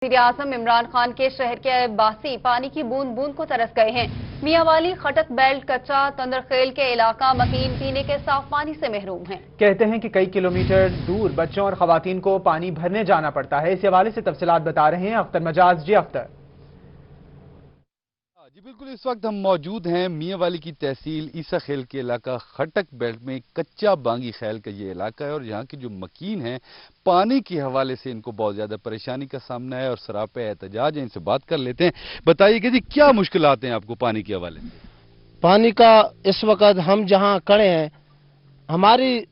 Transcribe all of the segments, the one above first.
वज़ीर-ए-आज़म इमरान खान के शहर के बासी पानी की बूंद बूंद को तरस गए हैं। मियांवाली, खटक बेल्ट, कच्चा, तंदरखेल के इलाका मकीन पीने के साफ पानी से महरूम हैं। कहते हैं कि कई किलोमीटर दूर बच्चों और खवातीन को पानी भरने जाना पड़ता है। इस हवाले से तफसीलात बता रहे हैं अख्तर मजाज। जी अख्तर। जी बिल्कुल, इस वक्त हम मौजूद हैं मियांवाली की तहसील ईसा खेल के इलाका खटक बेल्ट में कच्चा बांगी खेल का ये इलाका है और यहाँ के जो मकीन हैं पानी के हवाले से इनको बहुत ज्यादा परेशानी का सामना है और सरापे एहतजाज है। इनसे बात कर लेते हैं। बताइए कि जी क्या मुश्किलात हैं आपको पानी के हवाले से? पानी का इस वक्त हम जहाँ खड़े हैं, हमारी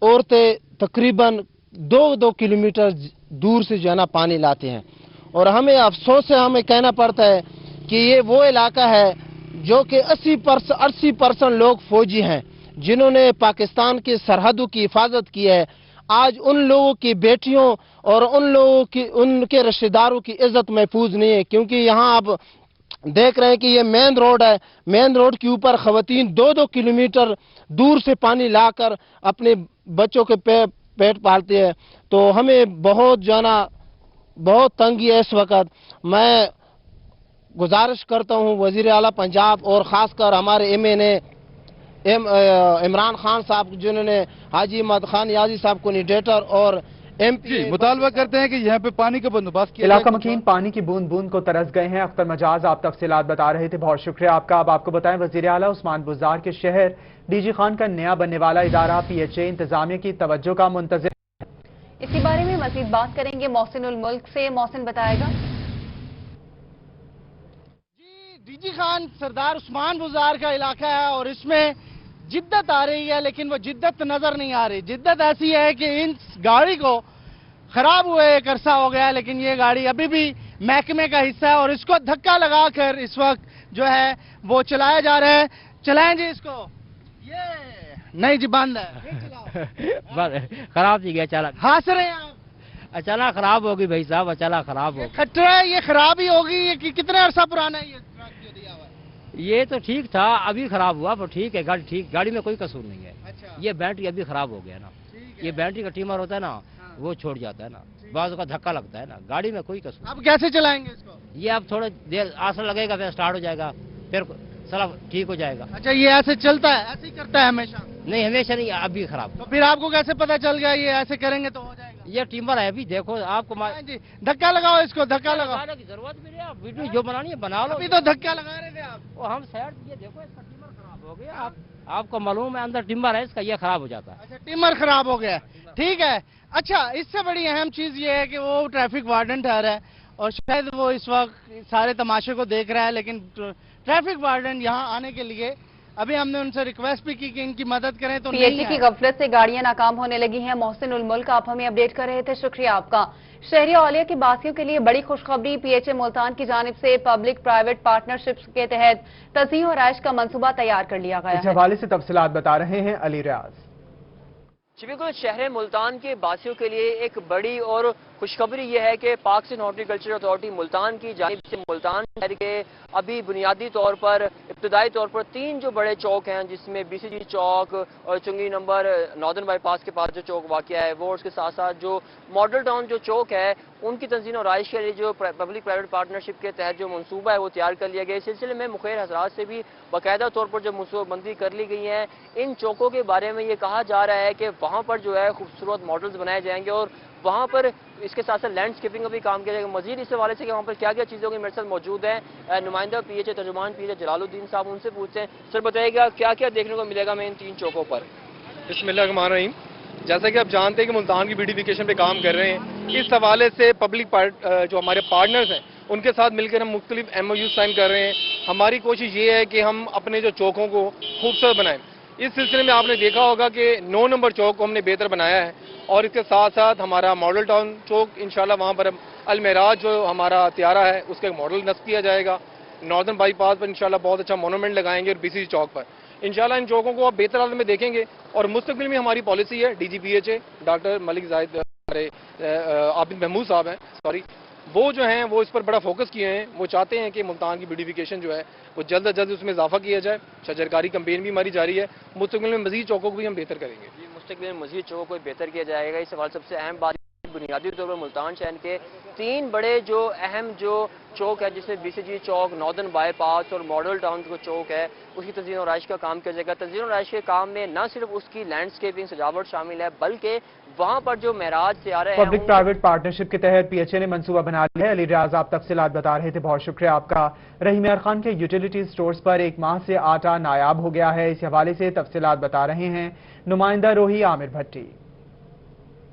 औरतें तकरीबन 2-2 किलोमीटर दूर से जो है ना पानी लाते हैं और हमें अफसोस से हमें कहना पड़ता है कि ये वो इलाका है जो कि 80% लोग फौजी हैं जिन्होंने पाकिस्तान की सरहदों की हिफाजत की है। आज उन लोगों की बेटियों और उन लोगों की उनके रिश्तेदारों की इज्जत महफूज नहीं है, क्योंकि यहाँ आप देख रहे हैं कि ये मेन रोड है। मेन रोड के ऊपर खवातीन 2-2 किलोमीटर दूर से पानी लाकर अपने बच्चों के पेट पालते हैं। तो हमें बहुत जो है ना बहुत तंगी है इस वक्त। मैं गुजारिश करता हूं वजीर आला पंजाब और खासकर हमारे एमएनए इमरान खान साहब, जिन्होंने हाजी अहमद खान याजी साहब को निडेटर और एमपी मुतालबा करते हैं कि यहाँ पे पानी का बंदोबस्त किया इलाका मकीन पानी की बूंद बूंद को तरस गए हैं। अख्तर मजाज, आप तफसीलात बता रहे थे, बहुत शुक्रिया आपका। अब आपको बताएं, वजीर आला उस्मान बुज़दार के शहर डीजी खान का नया बनने वाला इदारा पीएचए इंतजामिया की तवज्जो का मुंतज़िर। इसी बारे में मजीद बात करेंगे मोहसिन उल मुल्क से। मोहसिन बताएगा। डीजी खान सरदार उस्मान बुज़दार का इलाका है और इसमें जिद्दत आ रही है, लेकिन वो जिद्दत नजर नहीं आ रही। जिद्दत ऐसी है कि इस गाड़ी को खराब हुए एक अरसा हो गया, लेकिन ये गाड़ी अभी भी महकमे का हिस्सा है और इसको धक्का लगाकर इस वक्त जो है वो चलाया जा रहा है। चलाएं जी इसको। ये नहीं जी, बंद है। खराब थी गया चालक। हंस रहे हैं आप? अचानक खराब होगी भाई साहब, अचानक खराब होगी। खतरा है, ये खराब ही होगी। ये कितने अरसा पुराना है ये ट्रक जो दिया हुआ है? ये तो ठीक था, अभी खराब हुआ, पर ठीक है गाड़ी, ठीक गाड़ी में कोई कसूर नहीं है। अच्छा। ये बैटरी अभी खराब हो गया ना, ये बैटरी का टीमर होता है ना, वो छोड़ जाता है ना, बाज़ का धक्का लगता है ना, गाड़ी में कोई कसूर। अब कैसे चलाएंगे इसको? ये अब थोड़ा देर आसर लगेगा, फिर स्टार्ट हो जाएगा, फिर साला ठीक हो जाएगा। अच्छा, ये ऐसे चलता है, ऐसे ही करता है हमेशा? नहीं, हमेशा नहीं, अभी खराब। तो फिर आपको कैसे पता चल गया ये ऐसे करेंगे तो हो जाएगा? ये टीमर है, अभी देखो आपको जी, धक्का लगाओ इसको, धक्का लगाओ। लगाने की जरूरत भी नहीं है, वीडियो जो बनानी है बना लो। अभी तो धक्का लगा रहे थे आप। वो हम साइड, ये देखो इसका टिम्बर खराब हो गया। आपको मालूम है अंदर टिम्बर है इसका, ये खराब हो जाता है। अच्छा, टिम्बर खराब हो गया, ठीक है। अच्छा, इससे बड़ी अहम चीज ये है कि वो ट्रैफिक वार्डन ठहरा है और शायद वो इस वक्त सारे तमाशे को देख रहा है, लेकिन ट्रैफिक वार्डन यहाँ आने के लिए अभी हमने उनसे रिक्वेस्ट भी की कि इनकी मदद करें तो पीएचए की गफलत से गाड़ियां नाकाम होने लगी हैं। मोहसिन उल मुल्क, आप हमें अपडेट कर रहे थे, शुक्रिया आपका। शहरी औलिया के बासियों के लिए बड़ी खुशखबरी। पीएचए मुल्तान की जानिब से पब्लिक प्राइवेट पार्टनरशिप के तहत तज़ीह और आइश का मंसूबा तैयार कर लिया गया है। इस हवाले से तफसीलात बता रहे हैं अली रियाज। जी बिल्कुल, शहर मुल्तान के बासियों के लिए एक बड़ी और खुशखबरी यह है कि पाकिस्तान हॉर्टिकल्चर अथॉरिटी मुल्तान की जानिब से मुल्तान शहर के अभी बुनियादी तौर पर, इब्तदाई तौर पर 3 जो बड़े चौक हैं, जिसमें बीसीजी चौक और चुंगी नंबर नॉर्दर्न बाईपास के पास जो चौक वाक़या है वो, उसके साथ साथ जो मॉडल टाउन जो चौक है उनकी तंजीम और आइश के लिए जो पब्लिक प्राइवेट पार्टनरशिप के तहत जो मनसूबा है वो तैयार कर लिया गया। इस सिलसिले में मुखैर हजरात से भी बाकायदा तौर पर जो मनसूबाबंदी कर ली गई है। इन चौकों के बारे में ये कहा जा रहा है कि वहाँ पर जो है खूबसूरत मॉडल्स बनाए जाएंगे और वहाँ पर इसके साथ साथ लैंडस्केपिंग का भी काम किया जाएगा। मजीद इस हवाले से कि वहाँ पर क्या क्या चीज़ें होंगी, मेरे साथ मौजूद है नुमाइंदा पीएचए तर्जुमान पीएचए जलालुद्दीन साहब, उनसे पूछते हैं। सर बताइएगा क्या क्या देखने को मिलेगा मैं इन 3 चौकों पर? बिस्मिल्लाहिर्रहमानिर्रहीम। जैसा कि आप जानते हैं कि मुल्तान की ब्यूटिफिकेशन पे काम कर रहे हैं, इस हवाले से पब्लिक जो हमारे पार्टनर्स हैं उनके साथ मिलकर हम मुख्तलिफ MOU साइन कर रहे हैं। हमारी कोशिश ये है कि हम अपने जो चौकों को खूबसूरत बनाएं। इस सिलसिले में आपने देखा होगा कि 9 नंबर चौक को हमने बेहतर बनाया है और इसके साथ साथ हमारा मॉडल टाउन चौक इंशाल्लाह वहाँ पर अल मेराज जो हमारा त्यारा है उसका एक मॉडल नस्ब किया जाएगा। नॉर्दर्न बाईपास पर इंशाल्लाह बहुत अच्छा मोनूमेंट लगाएंगे और बीसीजी चौक पर इंशाल्लाह इन चौकों को आप बेहतर हालत में देखेंगे। और मुस्तकबिल में हमारी पॉलिसी है, DGPHA डॉक्टर मलिक जाहिद हमारे आबिद महमूद साहब हैं, सॉरी, वो जो हैं वो इस पर बड़ा फोकस किए हैं। वो चाहते हैं कि मुल्तान की ब्यूटिफिकेशन जो है वो जल्द अज जल्द उसमें इजाफा किया जाए। शजरकारी कैंपेन भी हमारी जारी है। मुस्तकबिल में मजीद चौकों को भी हम बेहतर करेंगे। मुस्तकबिल में मजीद चौकों को बेहतर किया जाएगा। इस सवाल सबसे अहम बात बुनियादी तौर पर मुल्तान शहर के 3 बड़े जो अहम जो चौक है, जिसमें BCG चौक, नॉर्दर्न बाईपास और मॉडल टाउन को चौक है, उसकी तज़ीन और आइश का काम किया जाएगा। तज़ीन और आइश के काम में न सिर्फ उसकी लैंडस्केपिंग सजावट शामिल है, बल्कि वहाँ पर जो महराज से आ रहे हैं पब्लिक प्राइवेट पार्टनरशिप के तहत PHA ने मंसूबा बना लिया है। अली रियाज आप तफसीलात बता रहे थे, बहुत शुक्रिया आपका। रहीम यार खान के यूटिलिटी स्टोर्स पर 1 माह से आटा नायाब हो गया है। इस हवाले से तफसीलात बता रहे हैं नुमाइंदा रोही आमिर भट्टी।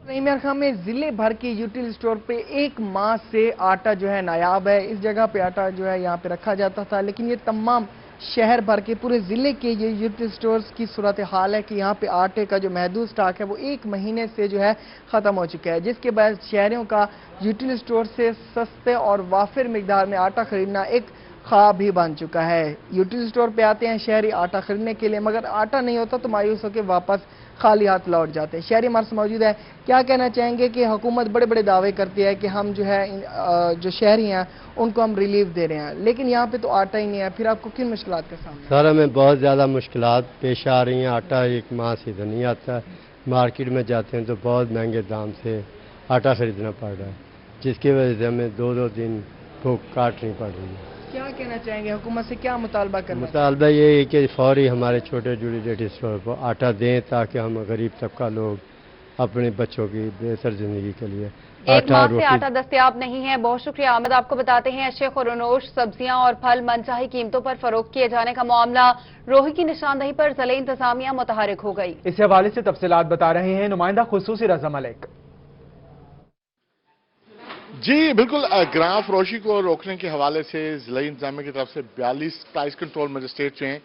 रहीम यार खान में जिले भर के यूटिलिटी स्टोर पे 1 माह से आटा जो है नायाब है। इस जगह पे आटा जो है यहाँ पे रखा जाता था, लेकिन ये तमाम शहर भर के पूरे ज़िले के ये यूटिलिटी स्टोर्स की सूरत हाल है कि यहाँ पे आटे का जो महदूद स्टॉक है वो 1 महीने से जो है ख़त्म हो चुका है, जिसके बाद शहरियों का यूटिलिटी स्टोर से सस्ते और वाफिर मिकदार में आटा खरीदना एक ख्वाब ही बन चुका है। यूटिलिटी स्टोर पे आते हैं शहरी आटा खरीदने के लिए, मगर आटा नहीं होता तो मायूस होकर वापस खाली हाथ लौट जाते हैं। शहरी हमारे से मौजूद है, क्या कहना चाहेंगे कि हुकूमत बड़े बड़े दावे करती है कि हम जो है जो शहरी हैं उनको हम रिलीफ दे रहे हैं, लेकिन यहाँ पे तो आटा ही नहीं है, फिर आपको किन मुश्किलात का सामना? सर हमें बहुत ज़्यादा मुश्किलात पेश आ रही हैं। आटा 1 माह से इधर नहीं आता, मार्केट में जाते हैं तो बहुत महंगे दाम से आटा खरीदना पड़ रहा है, जिसकी वजह से हमें 2-2 दिन भूख काटनी पड़ रही है। क्या कहना चाहेंगे, हुकूमत से क्या मुतालबा करना? मुतालबा ये है कि फौरी हमारे छोटे यूटिलिटी स्टोर पर आटा दें, ताकि हम गरीब तबका लोग अपने बच्चों की बेहतर जिंदगी के लिए 1 माह से आटा दस्तयाब नहीं है। बहुत शुक्रिया अहमद। आपको बताते हैं अशे खुरनोश सब्जियां और फल मनचाही कीमतों पर फरोख्त किए जाने का मामला रोही की निशानदही पर जिले इंतजामिया मुतहरिक हो गई। इस हवाले से तफसीलात बता रहे हैं नुमाइंदा खुसूसी रज़ा मलिक। जी बिल्कुल, ग्राम फरोशी को रोकने के हवाले से जिला इंतजामिया की तरफ से 42 प्राइस कंट्रोल मजिस्ट्रेट जो हैं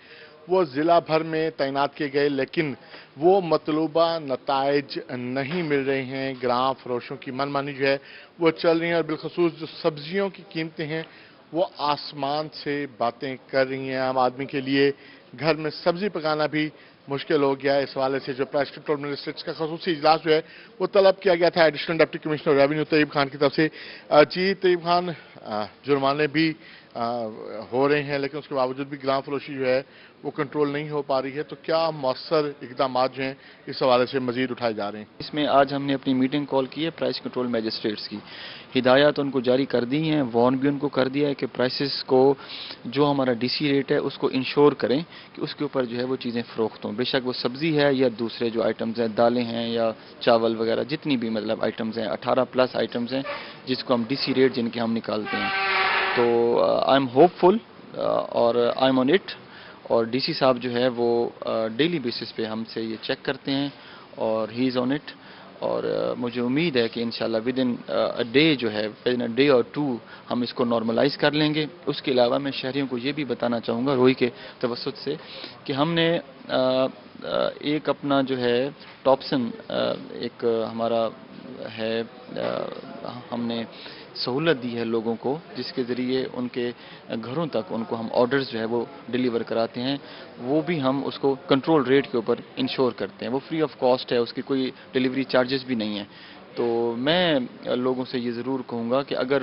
वो जिला भर में तैनात किए गए, लेकिन वो मतलूबा नताइज नहीं मिल रहे हैं। ग्राम फरोशों की मनमानी जो है वो चल रही है और बिलखसूस जो सब्जियों की कीमतें हैं वो आसमान से बातें कर रही हैं। आम आदमी के लिए घर में सब्जी पकाना भी मुश्किल हो गया है। इस हवाले से जो प्राइस कंट्रोल मजिस्ट्रेट्स का खसूसी इजलास जो है वो तलब किया गया था additional deputy commissioner revenue Tayyab Khan की तरफ से। जी तैयब खान, जुर्माने भी हो रहे हैं, लेकिन उसके बावजूद भी ग्राम फरोशी जो है वो कंट्रोल नहीं हो पा रही है, तो क्या मौसर इकदाम जो हैं इस हवाले से मजीद उठाए जा रहे हैं? इसमें आज हमने अपनी मीटिंग कॉल की है प्राइस कंट्रोल मैजिस्ट्रेट्स की। हिदायत उनको जारी कर दी हैं, वार्न भी उनको कर दिया है कि प्राइसेस को जो हमारा DC रेट है उसको इंश्योर करें कि उसके ऊपर जो है वो चीज़ें फ़रोख्त हों, बेशक वो सब्ज़ी है या दूसरे जो आइटम्स हैं, दालें हैं या चावल वगैरह, जितनी भी मतलब आइटम्स हैं, 18+ आइटम्स हैं जिसको हम DC रेट जिनके हम निकालते हैं। तो आई एम होपफुल और आई एम ऑन इट, और DC साहब जो है वो डेली बेसिस पे हमसे ये चेक करते हैं और ही इज़ ऑन इट। और मुझे उम्मीद है कि इंशाल्लाह विद इन अ डे जो है, विद इन अ डे और 2 हम इसको नॉर्मलाइज कर लेंगे। उसके अलावा मैं शहरियों को ये भी बताना चाहूँगा रोही के तवसत से कि हमने एक अपना जो है टॉपसन एक हमारा है, हमने सहूलत दी है लोगों को, जिसके ज़रिए उनके घरों तक उनको हम ऑर्डर्स जो है वो डिलीवर कराते हैं। वो भी हम उसको कंट्रोल रेट के ऊपर इंश्योर करते हैं, वो फ्री ऑफ कॉस्ट है, उसकी कोई डिलीवरी चार्जेस भी नहीं है। तो मैं लोगों से ये ज़रूर कहूँगा कि अगर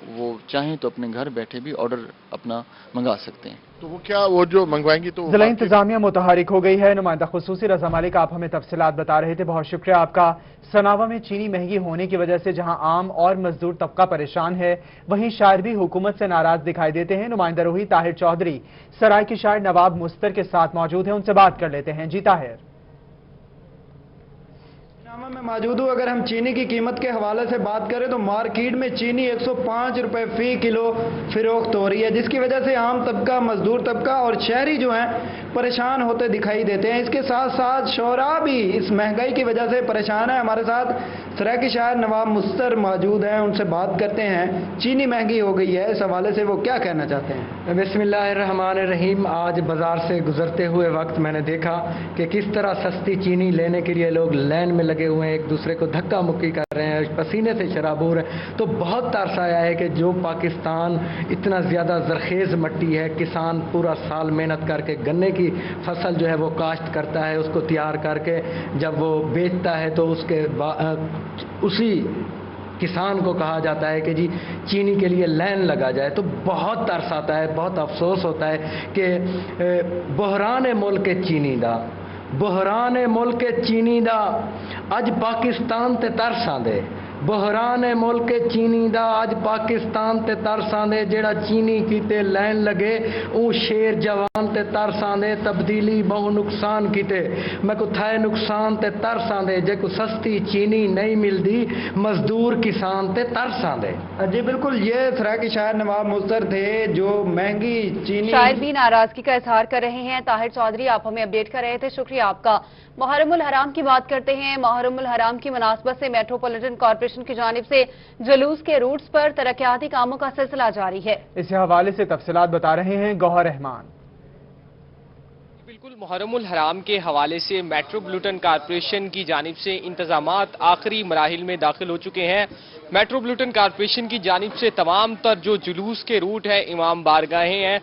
वो चाहें तो अपने घर बैठे भी ऑर्डर अपना मंगा सकते हैं। तो वो क्या वो जो मंगवाएंगी तो जिला इंतजामिया मुतहरिक हो गई है। नुमाइंदा खुसूसी रज़ा मलिक आप हमें तफसीलात बता रहे थे, बहुत शुक्रिया आपका। सनावा में चीनी महंगी होने की वजह से जहां आम और मजदूर तबका परेशान है, वहीं शायर भी हुकूमत से नाराज दिखाई देते हैं। नुमाइंदा रोही ताहिर चौधरी सराय के शायर नवाब मुस्तर के साथ मौजूद हैं, उनसे बात कर लेते हैं। जी ताहिर, में मौजूद हूँ। अगर हम चीनी की कीमत के हवाले से बात करें तो मार्केट में चीनी 105 रुपए फी किलो फरोख्त हो रही है, जिसकी वजह से आम तबका, मजदूर तबका और शहरी जो हैं परेशान होते दिखाई देते हैं। इसके साथ साथ शोरा भी इस महंगाई की वजह से परेशान है। हमारे साथ सराय के शायर नवाब मुस्तर मौजूद हैं, उनसे बात करते हैं। चीनी महंगी हो गई है, इस हवाले से वो क्या कहना चाहते हैं? बिस्मिल्लाहिर्रहमानिर्रहीम। आज बाजार से गुजरते हुए वक्त मैंने देखा कि किस तरह सस्ती चीनी लेने के लिए लोग लाइन में लगे हुए हैं, एक दूसरे को धक्का मुक्की कर रहे हैं, पसीने से शराबूर है। तो बहुत तरस आया है कि जो पाकिस्तान इतना ज़्यादा जरखेज़ मट्टी है, किसान पूरा साल मेहनत करके गन्ने की फसल जो है वो काश्त करता है, उसको तैयार करके जब वो बेचता है तो उसके उसी किसान को कहा जाता है कि जी चीनी के लिए लाइन लगा जाए। तो बहुत तरस आता है, बहुत अफसोस होता है कि बहरान मुल्क चीनी दा, बहरान मुल्क चीनी दा अज पाकिस्तान ते तरस आंदे। बहरान है मुल्क चीनी दा अज पाकिस्तान ते तरसां दे जेड़ा चीनी कीते लैन लगे ऊ शेर जवान ते तरसां दे तब्दीली बहु नुकसान कीते मैं को थाए नुकसान ते तरसां दे जे को सस्ती चीनी नहीं मिलदी मजदूर किसान ते तरसां दे। जी बिल्कुल, ये थरा के शायर नवाब मुस्तर थे जो महंगी चीनी। शायर भी नाराजगी का इजहार कर रहे हैं। ताहिर चौधरी आप हमें अपडेट कर रहे थे, शुक्रिया आपका। मुहर्रमुल हराम की बात करते हैं। मुहर्रमुल हराम की मुनासबत से मेट्रोपॉलिटन कॉर्पोरेशन की जानिब से जुलूस के रूट्स पर तरक्याती कामों का सिलसिला जारी है। इस हवाले से तफसीलात बता रहे हैं गौहर रहमान। बिल्कुल, मुहर्रमुल हराम के हवाले से मेट्रोपॉलिटन कॉर्पोरेशन की जानिब से इंतजामात आखिरी मराहिल में दाखिल हो चुके हैं। मेट्रोपॉलिटन कॉर्पोरेशन की जानिब से तमाम तर जो जुलूस के रूट है, इमाम बारगाहें हैं,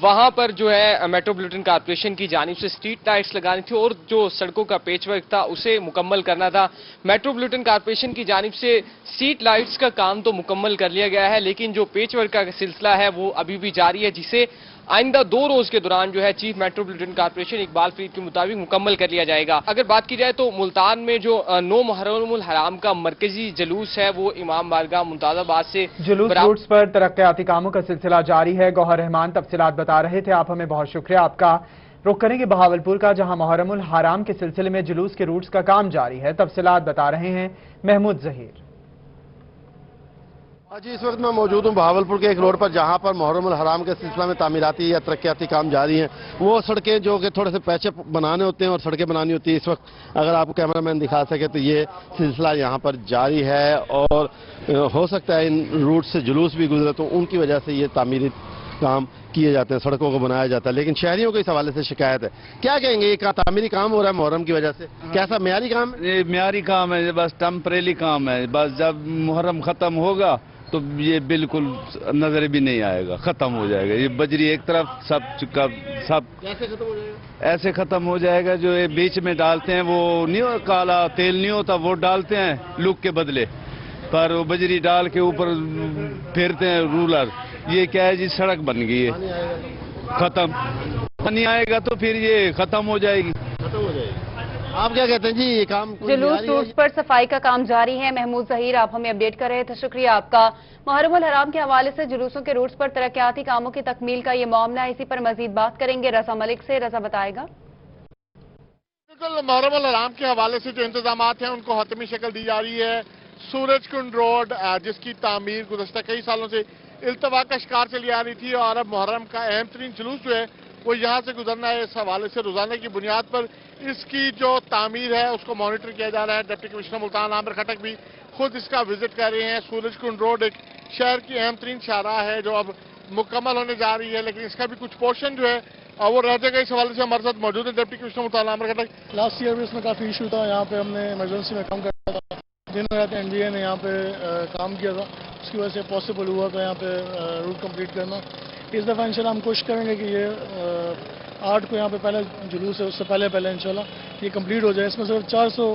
वहां पर जो है मेट्रोपॉलिटन कॉर्पोरेशन की जानिब से स्ट्रीट लाइट्स लगानी थी और जो सड़कों का पेच वर्क था उसे मुकम्मल करना था। मेट्रोपॉलिटन कॉर्पोरेशन की जानिब से स्ट्रीट लाइट्स का काम तो मुकम्मल कर लिया गया है, लेकिन जो पेच वर्क का सिलसिला है वो अभी भी जारी है, जिसे आइंदा 2 रोज के दौरान जो है chief metropolitan corporation Iqbal Farid के मुताबिक मुकम्मल कर लिया जाएगा। अगर बात की जाए तो मुल्तान में जो 9 मुहर्रमुल हराम का मरकजी जुलूस है वो इमाम बारगाह मुमताजाबाद से जुलूस रूट्स पर तरक्याती कामों का सिलसिला जारी है। गौहर रहमान तफसीलात बता रहे थे, आप हमें बहुत शुक्रिया आपका। रुख करेंगे बहावलपुर का, जहां मुहर्रमुल हराम के सिलसिले में जुलूस के रूट्स का काम जारी है। तफसीलात बता रहे हैं महमूद जहीर। जी, इस वक्त मैं मौजूद हूँ बहावलपुर के एक रोड पर, जहाँ पर मुहर्रमुल हराम के सिलसिला में तामीराती या तरक्याती काम जारी हैं। वो सड़कें जो कि थोड़े से पैचअप बनाने होते हैं और सड़कें बनानी होती है, इस वक्त अगर आपको कैमरामैन दिखा सके तो ये सिलसिला यहाँ पर जारी है और हो सकता है इन रूट से जुलूस भी गुजरे तो उनकी वजह से ये तामीरी काम किए जाते हैं, सड़कों को बनाया जाता है। लेकिन शहरियों को इस हवाले से शिकायत है। क्या कहेंगे, ये तामीरी काम हो रहा है मुहर्रम की वजह से, कैसा म्यारी काम है? ये म्यारी काम है, बस टेम्परेरी काम है। बस जब मुहर्रम खत्म होगा तो ये बिल्कुल नजर भी नहीं आएगा, खत्म हो जाएगा। ये बजरी एक तरफ सब चुका, सब कैसे खत्म हो जाएगा? ऐसे खत्म हो जाएगा, जो ये बीच में डालते हैं वो नहीं हो, काला तेल नहीं होता, वो डालते हैं लुक के बदले, पर वो बजरी डाल के ऊपर फेरते हैं रूलर। ये क्या है जी, सड़क बन गई है, खत्म। पानी आएगा तो फिर ये खत्म हो जाएगी, खत्म हो जाएगी। आप क्या कहते हैं जी, ये काम जुलूस रूट्स पर सफाई का काम जारी है। महमूद जहीर आप हमें अपडेट कर रहे थे, शुक्रिया आपका। मुहर्रमुल हराम के हवाले से जुलूसों के रूट्स पर तरक्याती कामों की तकमील का ये मामला है। इसी पर मजीद बात करेंगे रजा मलिक से। रजा बताएगा। बिल्कुल, मुहर्रमुल हराम के हवाले से जो इंतजामात हैं उनको हतमी शक्ल दी जा रही है। सूरज कुंड रोड जिसकी तामीर गुज़श्ता कई सालों से इल्तवा का शिकार चली आ रही थी और अब मुहर्रम का अहम तरीन जुलूस जो है वो यहाँ से गुजरना है। इस हवाले से रोजाना की बुनियाद पर इसकी जो तामीर है उसको मॉनिटर किया जा रहा है। डिप्टी कमिश्नर मुल्तान आमिर खटक भी खुद इसका विजिट कर रहे हैं। सूरज कुंड रोड एक शहर की अहम तरीन शाहराह है जो अब मुकम्मल होने जा रही है, लेकिन इसका भी कुछ पोर्शन जो है वो रह जाएगा। इस हवाले से हमारे साथ मौजूद है डिप्टी कमिश्नर मुल्तान आमिर खटक। लास्ट ईयर भी इसमें काफ़ी इशू था, यहाँ पे हमने इमरजेंसी में काम करता था, दिन रात एनडीए ने यहाँ पे काम किया था, उसकी वजह से पॉसिबल हुआ था यहाँ पे रूट कंप्लीट करना। इस दफ़ा इंशाल्लाह हम कोशिश करेंगे कि ये 8 को यहाँ पे पहले जुलूस है, उससे पहले इंशाल्लाह ये कंप्लीट हो जाए। इसमें सिर्फ 400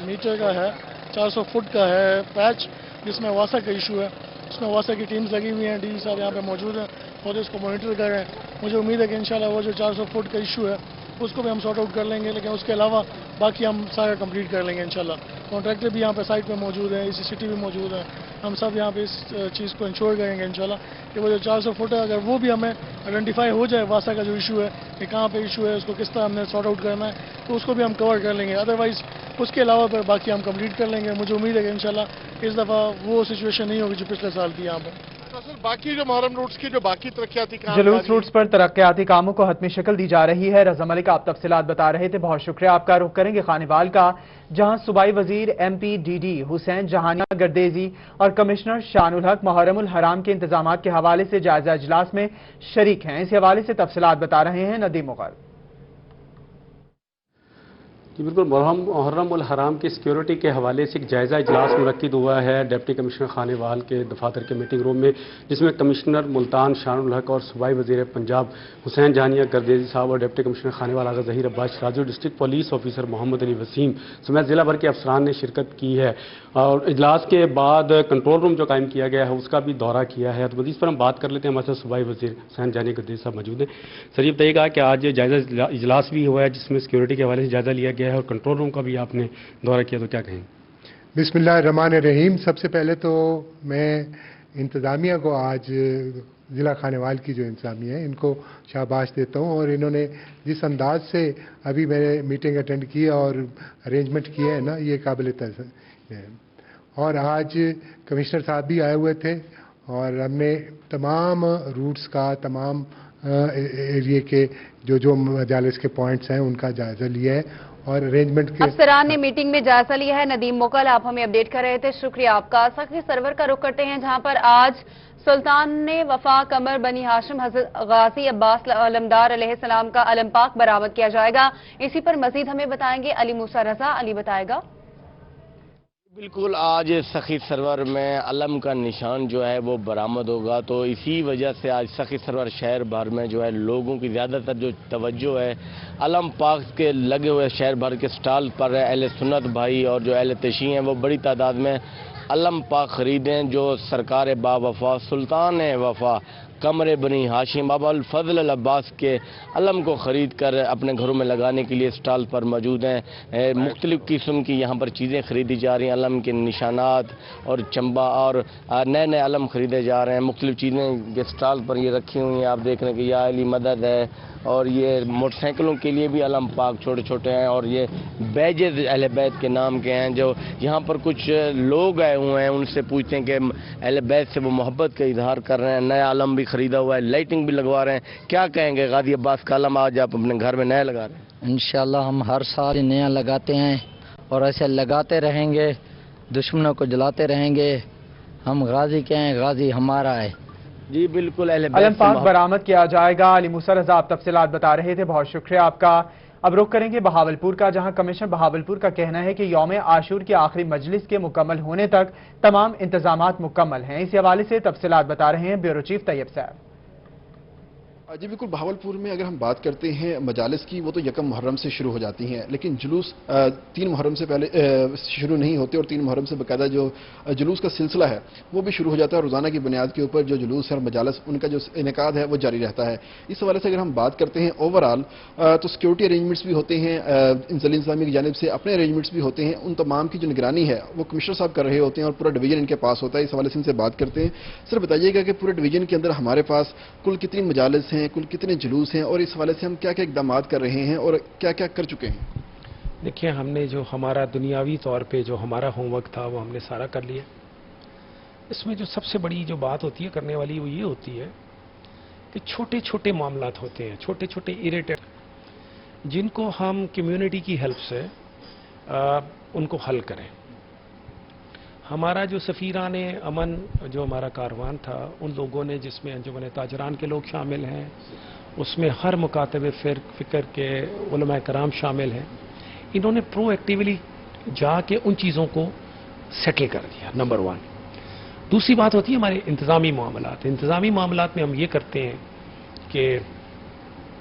मीटर का है, 400 फुट का है पैच, जिसमें वासा का इशू है। उसमें वासा की टीम्स लगी हुई हैं, डी साहब यहाँ पे मौजूद हैं और इसको मॉनिटर कर रहे हैं। मुझे उम्मीद है कि इंशाल्लाह वो जो 400 फुट का इशू है उसको भी हम सॉर्ट आउट कर लेंगे, लेकिन उसके अलावा बाकी हम सारा कंप्लीट कर लेंगे इंशाल्लाह। कॉन्ट्रैक्टर भी यहाँ पे साइट पे मौजूद है, ECCT भी मौजूद है। हम सब यहाँ पे इस चीज़ को इंश्योर करेंगे इंशाल्लाह कि वो जो 400 फुट है, अगर वो भी हमें आइडेंटिफाई हो जाए वासा का जो इशू है कि कहाँ पे इशू है, उसको किस तरह हमने सॉर्ट आउट करना है, तो उसको भी हम कवर कर लेंगे। अदरवाइज़ उसके अलावा पर बाकी हम कंप्लीट कर लेंगे। मुझे उम्मीद है कि इंशाल्लाह इस दफ़ा वो सिचुएशन नहीं होगी जो पिछले साल थी यहाँ पर। बाकी जो मुहर्रम रूट्स की जो बाकी तरक्याती काम जुलूस रूट्स पर तरक्याती कामों को हतमी शक्ल दी जा रही है। रजा मलिक आप तफसीलात बता रहे थे, बहुत शुक्रिया आपका। रुख करेंगे खानेवाल का, जहां सूबाई वजीर MP DD हुसैन जहानिया गर्देजी और कमिश्नर शानुल हक मुहर्रमुल हराम के इंतजामात के हवाले से जायजा इजलास में शरीक हैं। इस हवाले से तफसीलात बता रहे हैं नदीम मुगल। बिल्कुल, मुहर्रमुल हराम की सिक्योरिटी के हवाले से एक जायज़ा इजलास मुनक्किद हुआ है डिप्टी कमिश्नर खानेवाल के दफातर के मीटिंग रूम में, जिसमें कमिश्नर मुल्तान शानुल हक और सूबाई वज़ीर पंजाब हुसैन जहानिया गर्देजी साहब और deputy commissioner Khanewal Agha Zaheer Abbas Raju, district police officer Mohammad Ali Waseem समेत ज़िला भर के अफसरान ने शिरकत की है। और इजलास के बाद कंट्रोल रूम जो कायम किया गया है उसका भी दौरा किया है। तो इस पर हम बात कर लेते हैं, हमारे साथ सूबाई वज़ीर हुसैन जहानिया गर्देजी साहब मौजूद हैं। सर, ये बताइएगा कि आज जायज़ा इजलास भी हुआ है जिसमें सिक्योरिटी के हवाले से जायज़ा लिया गया है और कंट्रोल रूम का भी आपने दौरा किया, तो क्या कहें? बिस्मिल्लाहिर्रहमानिर्रहीम। सबसे पहले तो मैं इंतज़ामिया को आज ज़िला खानेवाल की जो इंतज़ामिया है इनको शाबाश देता हूँ, और इन्होंने जिस अंदाज से अभी मैंने मीटिंग अटेंड की और अरेंजमेंट किए हैं ना, ये काबिल तारीफ़ है। और आज कमिश्नर साहब भी आए हुए थे और हमने तमाम रूट्स का, तमाम एरिए के जो मजालिस के पॉइंट्स हैं उनका जायज़ा लिया है और अरेंजमेंट के। अफसरान ने मीटिंग में जायजा लिया है। नदीम मुगल, आप हमें अपडेट कर रहे थे, शुक्रिया आपका। सखी सरवर का रुख करते हैं, जहां पर आज सुल्तान ने वफा कमर बनी हाशिम हज़रत गाजी अब्बास अलमदार अलैहिस्सलाम का अलम पाक बरामद किया जाएगा। इसी पर मजीद हमें बताएंगे अली मूसा रजा। अली बताएगा। बिल्कुल, आज सखी सरवर में अलम का निशान जो है वो बरामद होगा, तो इसी वजह से आज सखी सरवर शहर भर में जो है लोगों की ज़्यादातर जो तवज्जो है अलम पाक के लगे हुए शहर भर के स्टॉल पर है। अहले सुन्नत भाई और जो अहले तशी हैं वो बड़ी तादाद में अलम पाक ख़रीदें, जो सरकार बावफा सुल्तान वफा कमर बनी हाशिम अबुल फजल अब्बास के अलम को ख़रीद कर अपने घरों में लगाने के लिए स्टॉल पर मौजूद हैं। मुख्तलिफ़ किस्म की यहाँ पर चीज़ें ख़रीदी जा रही हैं, अलम के निशानात और चंबा और नए नए अलम ख़रीदे जा रहे हैं। मुख्तलिफ़ चीज़ें के स्टॉल पर ये रखी हुई हैं, आप देख रहे हैं कि या अली मदद है, और ये मोटरसाइकिलों के लिए भी अलम पाक छोटे छोटे हैं, और ये बैजेज़ अहले बैत के नाम के हैं। जो यहाँ पर कुछ लोग आए हुए हैं उनसे पूछते हैं कि अहले बैत से वो मोहब्बत का इजहार कर रहे हैं। नया अलम भी ख़रीदा हुआ है, लाइटिंग भी लगवा रहे हैं। क्या कहेंगे, गाजी अब्बास का अलम आज आप अपने घर में नया लगा रहे हैं? इंशाल्लाह हम हर साल नया लगाते हैं और ऐसे लगाते रहेंगे, दुश्मनों को जलाते रहेंगे। हम गाजी के हैं, गाजी हमारा है। जी बिल्कुल, अलम पाक बरामद किया जाएगा। अली मूसा रजा आप तफसीलात बता रहे थे, बहुत शुक्रिया आपका। अब रुख करेंगे बहावलपुर का, जहां कमिश्नर बहावलपुर का कहना है कि यौम आशूर की आखिरी मजलिस के मुकम्मल होने तक तमाम इंतजामात मुकम्मल हैं। इसी हवाले से तफसीलात बता रहे हैं ब्यूरो चीफ तैयब साहब। जी बिल्कुल, बहावलपुर में अगर हम बात करते हैं मजालिस की, वो तो यकम मुहर्रम से शुरू हो जाती हैं, लेकिन जुलूस 3 मुहर्रम से पहले शुरू नहीं होते, और 3 मुहर्रम से बाकायदा जो जुलूस का सिलसिला है वो भी शुरू हो जाता है। रोज़ाना की बुनियाद के ऊपर जो जुलूस है और मजालिस उनका जो इनेकाद है वो जारी रहता है। इस हवाले से अगर हम बात करते हैं ओवरऑल, तो सिक्योरिटी अरेंजमेंट्स भी होते हैं, ज़िला इंतज़ामिया की जानिब से अपने अरेंजमेंट्स भी होते हैं। उन तमाम की जो निगरानी है वो कमिश्नर साहब कर रहे होते हैं और पूरा डिवीजन इनके पास होता है। इस हवाले से इनसे बात करते हैं। सर बताइएगा कि पूरे डिवीजन के अंदर हमारे पास कुल कितनी मजालिस हैं, कुल कितने जुलूस हैं, और इस हवाले से हम क्या क्या इक़दामात कर रहे हैं और क्या क्या कर चुके हैं? देखिए, हमने जो हमारा दुनियावी तौर पे जो हमारा होमवर्क था वो हमने सारा कर लिया। इसमें जो सबसे बड़ी जो बात होती है करने वाली वो ये होती है कि छोटे छोटे मामलात होते हैं, छोटे छोटे इरिटेट, जिनको हम कम्युनिटी की हेल्प से उनको हल करें। हमारा जो सफ़ीरान अमन जो हमारा कारवान था, उन लोगों ने, जिसमें अंजुमन ताजरान के लोग शामिल हैं, उसमें हर मुकातबे फ़िक्र के उलमा कराम शामिल हैं। इन्होंने प्रोएक्टिवली जाके उन चीज़ों को सेटल कर दिया, नंबर 1। दूसरी बात होती है हमारे इंतज़ामी मामलात। इंतज़ामी मामलात में हम ये करते हैं कि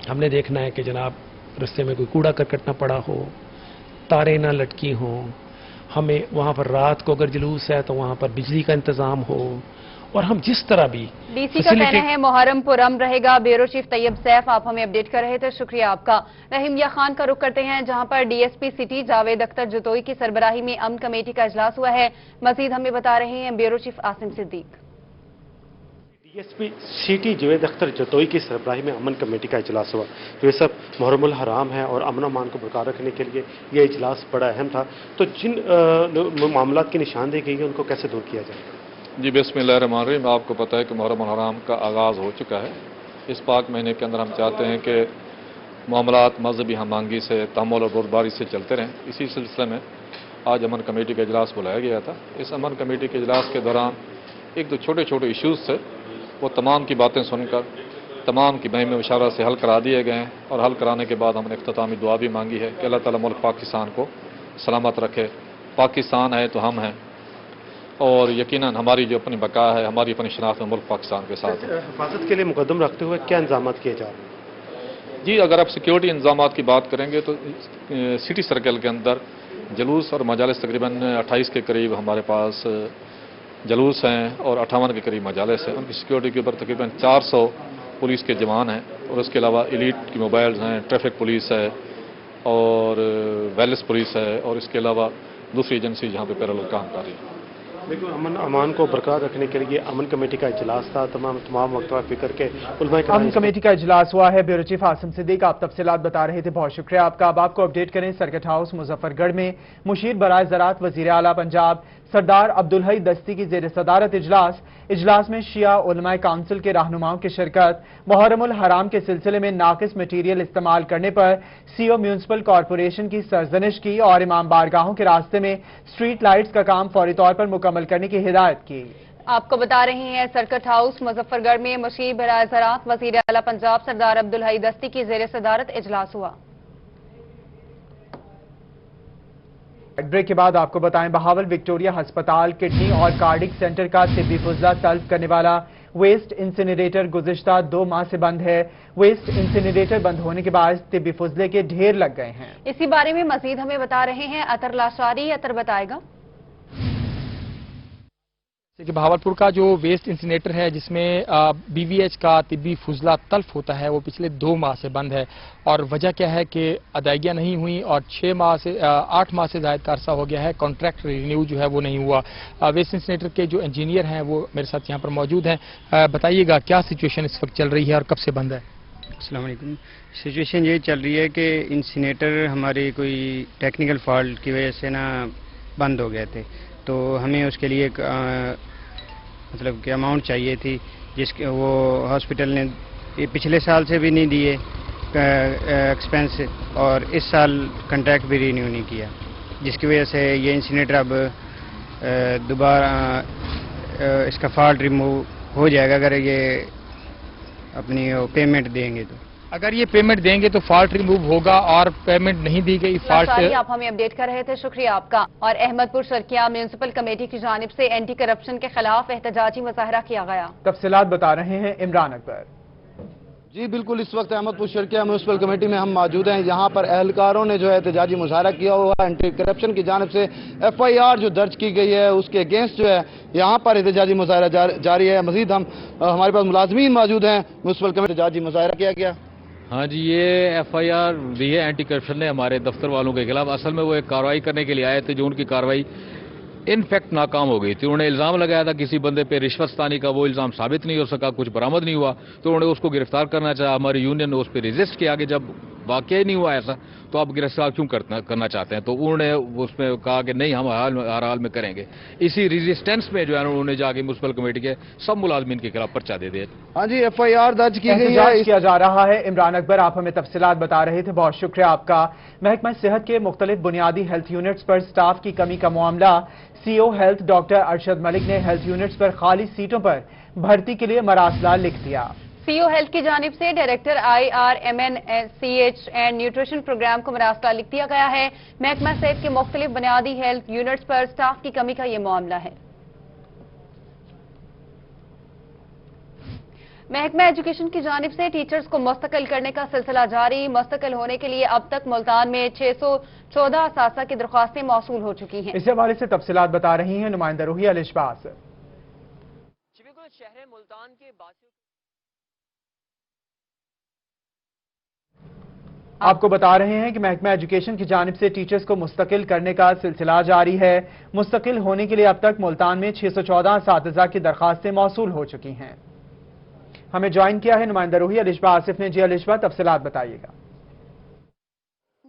हमने देखना है कि जनाब रास्ते में कोई कूड़ा करकट ना पड़ा हो, तारें ना लटकी हों, हमें वहाँ पर रात को अगर जुलूस है तो वहाँ पर बिजली का इंतज़ाम हो, और हम जिस तरह भी डीसी का कहना है मुहर्रम पुरम रहेगा। ब्यूरो चीफ तैयब सैफ आप हमें अपडेट कर रहे थे, शुक्रिया आपका। रहीमिया खान का रुख करते हैं, जहां पर डीएसपी सिटी जावेद अख्तर जतोई की सरबराही में अमन कमेटी का इजलास हुआ है। मजीद हमें बता रहे हैं bureau chief Asim Siddique. DSP city Javed Akhtar Jatoi की सरबराही में अमन कमेटी का इजलास हुआ। तो ये सब मुहर्रमुल हराम है और अमन अमान को बरकरार रखने के लिए ये इजलास बड़ा अहम था। तो जिन मामलात की निशानदेही की गई उनको कैसे दूर किया जाए? जी बिस्मिल्लाहिर्रहमानिर्रहीम। आपको पता है कि मुहर्रमुल हराम का आगाज़ हो चुका है। इस पाक महीने के अंदर हम चाहते हैं कि मामलात मजहबी हमआहंगी से, तहम्मुल और बर्दारी से चलते रहें। इसी सिलसिले में आज अमन कमेटी का इजलास बुलाया गया था। इस अमन कमेटी के इजलास के दौरान एक दो छोटे छोटे इशूज़ थे, वो तमाम की बातें सुनकर तमाम की बहम इशारा से हल करा दिए गए हैं, और हल कराने के बाद हमने इख्तितामी दुआ भी मांगी है कि अल्लाह ताला मुल्क पाकिस्तान को सलामत रखे। पाकिस्तान है तो हम हैं, और यकीनन हमारी जो अपनी बका है, हमारी अपनी शनाख्त में मुल्क पाकिस्तान के साथ है। हिफाजत के लिए मुकदम रखते हुए क्या इंतजाम किए जा रहे हैं? जी, अगर आप सिक्योरिटी इंतजाम की बात करेंगे तो सिटी सर्कल के अंदर जलूस और मजालिस तकरीबन 28 के करीब हमारे पास जलूस हैं और 58 के करीब मजालिस हैं। उनकी सिक्योरिटी के ऊपर तकरीबन 400 पुलिस के जवान हैं, और उसके अलावा एलीट की मोबाइल्स हैं, ट्रैफिक पुलिस है और वेलनेस पुलिस है, और इसके अलावा दूसरी एजेंसी जहाँ पे पैरेलल काम कर रही है। देखो, अमन अमान को बरकरार रखने के लिए अमन कमेटी का इजलास था। तमाम वक्ता फिक्र के अमन कमेटी का इजलास हुआ है। ब्यूरो चीफ आसिम सिद्दीक आप तफसीलात बता रहे थे, बहुत शुक्रिया आपका। अब आपको अपडेट करें सर्किट हाउस मुजफ्फरगढ़ में मुशीर बराए ज़राअत वज़ीर आला पंजाब सरदार अब्दुल हई दस्ती की जेर सदारत इजलास में शिया उलमाए काउंसिल के रहनुमाओं की शिरकत। मुहर्रमुल हराम के सिलसिले में नाकिस मटीरियल इस्तेमाल करने पर सीओ म्यूनिसिपल कॉरपोरेशन की सरजनिश की और इमाम बारगाहों के रास्ते में स्ट्रीट लाइट्स का काम फौरी तौर पर मुकम्मल करने की हिदायत की। आपको बता रहे हैं सर्किट हाउस मुजफ्फरगढ़ में मुशीर बराए ज़राअत वज़ीर आला पंजाब सरदार अब्दुल हई दस्ती की जेर सदारत इजलास हुआ। ब्रेक के बाद आपको बताएं, बहावल विक्टोरिया अस्पताल किडनी और कार्डिक सेंटर का तिब्बी फुजला तल्फ करने वाला वेस्ट इंसिनरेटर गुज़िश्ता 2 माह से बंद है। वेस्ट इंसिनरेटर बंद होने के बाद तिब्बी फुजले के ढेर लग गए हैं। इसी बारे में मजीद हमें बता रहे हैं अतर लाशारी। अतर बताएगा कि बहावलपुर का जो वेस्ट इंसिनेटर है जिसमें बीवीएच का तिब्बी फुजला तल्फ होता है वो पिछले 2 माह से बंद है और वजह क्या है कि अदायगियां नहीं हुई और 8 माह से ज़ायद का अरसा हो गया है, कॉन्ट्रैक्ट रिन्यू जो है वो नहीं हुआ। वेस्ट इंसिनेटर के जो इंजीनियर हैं वो मेरे साथ यहाँ पर मौजूद हैं। बताइएगा क्या सिचुएशन इस वक्त चल रही है और कब से बंद है? अस्सलाम वालेकुम। सिचुएशन ये चल रही है कि इंसिनेटर हमारी कोई टेक्निकल फॉल्ट की वजह से ना बंद हो गए थे, तो हमें उसके लिए मतलब कि अमाउंट चाहिए थी जिसके वो हॉस्पिटल ने पिछले साल से भी नहीं दिए एक्सपेंस और इस साल कॉन्ट्रैक्ट भी रिन्यू नहीं किया, जिसकी वजह से ये इंसिनेटर अब दोबारा इसका फॉल्ट रिमूव हो जाएगा अगर ये अपनी पेमेंट देंगे तो। अगर ये पेमेंट देंगे तो फॉल्ट रिमूव होगा और पेमेंट नहीं दी गई फॉल्ट। आप हमें अपडेट कर रहे थे, शुक्रिया आपका। और अहमदपुर शर्किया म्यूनिसिपल कमेटी की जानिब से एंटी करप्शन के खिलाफ एहतजाजी मुजाहरा किया गया। तफसीलात बता रहे हैं इमरान अकबर। जी बिल्कुल, इस वक्त अहमदपुर शर्किया म्यूनिसिपल कमेटी में हम मौजूद हैं। यहाँ पर अहलकारों ने जो है एहतजाजी मुजाहरा किया हुआ है। एंटी करप्शन की जानिब से FIR जो दर्ज की गई है उसके अगेंस्ट जो है यहाँ पर एहतजाजी मुजाहरा जारी है। मजीद हमारे पास मुलाजमीन मौजूद हैं म्यूनिसिपल कमेटी। एहतजाजी मुजाहरा किया गया। हाँ जी, ये FIR दी है एंटी करप्शन ने हमारे दफ्तर वालों के खिलाफ। असल में वो एक कार्रवाई करने के लिए आए थे जो उनकी कार्रवाई इनफैक्ट नाकाम हो गई थी। उन्होंने इल्ज़ाम लगाया था किसी बंदे पे रिश्वतस्तानी का, वो इल्ज़ाम साबित नहीं हो सका, कुछ बरामद नहीं हुआ, तो उन्होंने उसको गिरफ्तार करना चाहा। हमारी यूनियन ने उस पर रजिस्ट किया। आगे जब वाकई नहीं हुआ ऐसा तो आप गिरफ्तार क्यों करना चाहते हैं, तो उन्होंने उसमें कहा कि नहीं, हम हर हाल में करेंगे। इसी रेजिस्टेंस में जो है उन्होंने जाके म्यूनिसिपल कमेटी के सब मुलाजमीन के खिलाफ पर्चा दे दिया। हाँ जी, FIR दर्ज की गई है, किया जा रहा है। इमरान अकबर आप हमें तफसीलात बता रहे थे, बहुत शुक्रिया आपका। महकमा सेहत के मुख्तलिफ बुनियादी हेल्थ यूनिट्स पर स्टाफ की कमी का मामला। CO health doctor Arshad Malik ने हेल्थ यूनिट्स पर खाली सीटों पर भर्ती के लिए मरासला लिख दिया। CO हेल्थ की जानिब से director IRMNCH and nutrition programme को मरासला लिख दिया गया है। महकमा सेहत के मुख्तलिफ बुनियादी हेल्थ यूनिट्स पर स्टाफ की कमी का ये मामला है। महकमा एजुकेशन की जानिब से टीचर्स को मुस्तकिल करने का सिलसिला जारी। मुस्तकिल होने के लिए अब तक मुल्तान में 614 असासा की दरख्वास्तें मौसूल हो चुकी हैं। इस हवाले से तफसीलात बता रही हैं नुमाइंदा रूही अलिशबास। शहर मुल्तान के आपको बता रहे हैं कि महकमा एजुकेशन की जानिब से टीचर्स को मुस्तकिल करने का सिलसिला जारी है। मुस्तकिल होने के लिए अब तक मुल्तान में 614 असातिज़ा की दरख्वास्तें मौसूल हो चुकी हैं। हमें ज्वाइन किया है नुमाइंदा रूही अलिशबा आसिफ ने। जी अलिशबा, तफसीलात बताइएगा।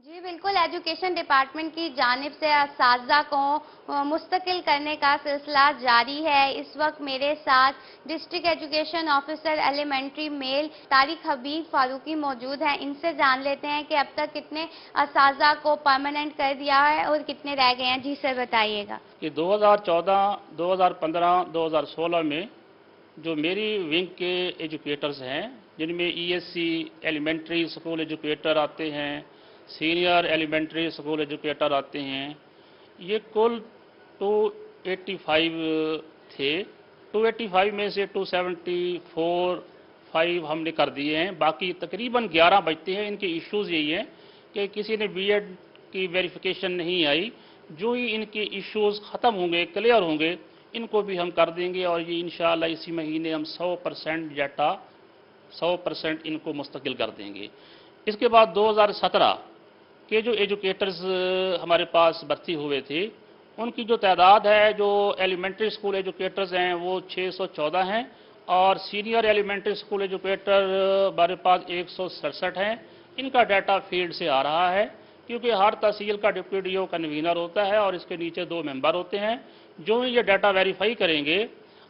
जी बिल्कुल, एजुकेशन डिपार्टमेंट की जानिब से असातिज़ा को मुस्तकिल करने का सिलसिला जारी है। इस वक्त मेरे साथ district education officer elementary male Tariq Habib Farooqui मौजूद हैं। इनसे जान लेते हैं कि अब तक कितने असातिज़ा को परमानेंट कर दिया है और कितने रह गए हैं। जी सर बताइएगा। कि 2014, 2015, 2016 में जो मेरी विंग के एजुकेटर्स हैं, जिनमें ESC एलिमेंट्री स्कूल एजुकेटर आते हैं, सीनियर एलिमेंट्री स्कूल एजुकेटर आते हैं, ये कुल 285 थे। 285 में से 274 हमने कर दिए हैं। बाकी तकरीबन 11 बचते हैं। इनके इश्यूज़ यही हैं कि किसी ने B.Ed की वेरिफिकेशन नहीं आई। जो ही इनके इश्यूज़ ख़त्म होंगे, क्लियर होंगे, इनको भी हम कर देंगे और ये इंशाअल्लाह इसी महीने हम 100% डाटा 100% इनको मुस्तकिल कर देंगे। इसके बाद 2017 के जो एजुकेटर्स हमारे पास भर्ती हुए थे उनकी जो तादाद है, जो एलिमेंट्री स्कूल एजुकेटर्स हैं वो 614 हैं और सीनियर एलिमेंट्री स्कूल एजुकेटर हमारे पास 167 हैं। इनका डाटा फील्ड से आ रहा है, क्योंकि हर तहसील का डिप्टी डीओ कन्वीनर होता है और इसके नीचे 2 मेंबर होते हैं। जो ही ये डाटा वेरीफाई करेंगे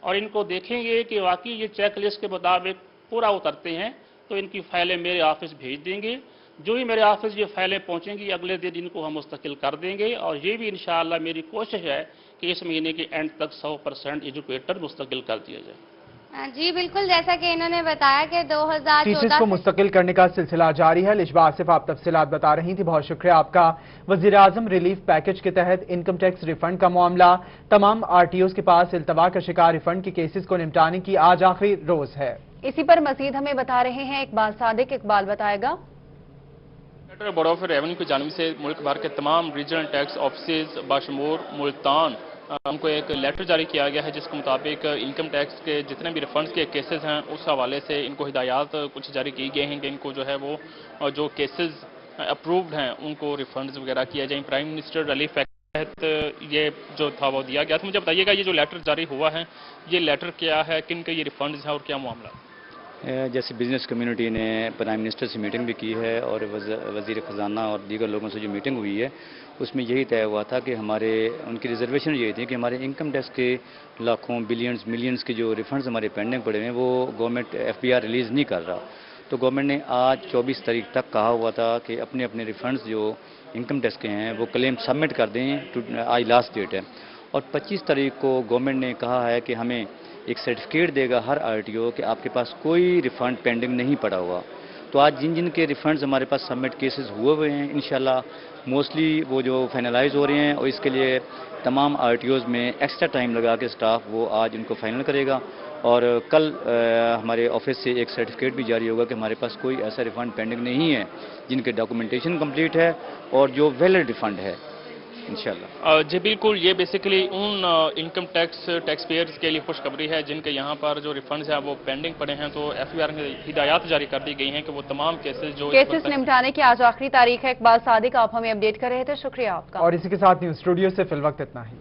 और इनको देखेंगे कि वाकई ये चेक लिस्ट के मुताबिक पूरा उतरते हैं, तो इनकी फाइलें मेरे ऑफिस भेज देंगे। जो ही मेरे ऑफिस ये फाइलें पहुंचेंगी, अगले दिन इनको हम मुस्तकिल कर देंगे और ये भी इंशाअल्लाह मेरी कोशिश है कि इस महीने के एंड तक 100% एजुकेटर मुस्तकिल कर दिया जाए। जी बिल्कुल, जैसा कि इन्होंने बताया कि 2014 टीचर्स को मुस्तकिल करने का सिलसिला जारी है। लिशबा आसिफ आप तफसीलात बता रही थी, बहुत शुक्रिया आपका। वजीर आजम रिलीफ पैकेज के तहत इनकम टैक्स रिफंड का मामला, तमाम आरटीओज के पास इल्तवा का शिकार रिफंड के केसेस को निपटाने की आज आखिरी रोज है। इसी पर मजीद हमें बता रहे हैं इकबाल सादिक। इकबाल बताएगा। बोर्ड ऑफ रेवेन्यू की जानिब से मुल्क भर के तमाम रीजनल टैक्स ऑफिस बाशमूर मुल्तान उनको एक लेटर जारी किया गया है, जिसके मुताबिक इनकम टैक्स के जितने भी रिफंड्स के केसेस हैं उस हवाले से इनको हिदायत कुछ जारी की गई हैं कि इनको जो है वो जो केसेस अप्रूव्ड हैं उनको रिफंड्स वगैरह किया जाए। प्राइम मिनिस्टर रिलीफ पैकेज के तहत ये जो था वो दिया गया था। मुझे बताइएगा ये जो लेटर जारी हुआ है, ये लेटर क्या है, किन के ये रिफंड्स हैं और क्या मामला? जैसे बिजनेस कम्युनिटी ने प्राइम मिनिस्टर से मीटिंग भी की है और वज़ीर ख़जाना और दीगर लोगों से जो मीटिंग हुई है उसमें यही तय हुआ था कि उनकी रिजर्वेशन यही थी कि हमारे इनकम टैक्स के लाखों बिलियंस मिलियंस के जो रिफंड्स हमारे पेंडिंग पड़े हैं वो गवर्नमेंट FBR रिलीज़ नहीं कर रहा। तो गवर्नमेंट ने आज 24 तारीख तक कहा हुआ था कि अपने अपने रिफंड्स जो इनकम टैक्स के हैं वो क्लेम सबमिट कर दें। आज लास्ट डेट है और 25 तारीख को गवर्नमेंट ने कहा है कि हमें एक सर्टिफिकेट देगा हर RTO कि आपके पास कोई रिफंड पेंडिंग नहीं पड़ा हुआ। तो आज जिन जिन के रिफंड्स हमारे पास सबमिट केसेस हुए हैं इंशाल्लाह मोस्टली वो जो फाइनलाइज हो रहे हैं और इसके लिए तमाम RTOs में एक्स्ट्रा टाइम लगा के स्टाफ वो आज उनको फाइनल करेगा और कल हमारे ऑफिस से एक सर्टिफिकेट भी जारी होगा कि हमारे पास कोई ऐसा रिफंड पेंडिंग नहीं है जिनके डॉक्यूमेंटेशन कंप्लीट है और जो वैलिड रिफंड है इंशाल्लाह। जी बिल्कुल, ये बेसिकली उन इनकम टैक्स पेयर्स के लिए खुशखबरी है जिनके यहाँ पर जो रिफंड्स हैं वो पेंडिंग पड़े हैं। तो FBR ने हिदायत जारी कर दी गई हैं कि वो तमाम केसेस निपटाने की आज आखिरी तारीख है। इकबाल सादिक आप हमें अपडेट कर रहे थे, शुक्रिया आपका। और इसी के साथ न्यूज स्टूडियो से फिल वक्त इतना ही।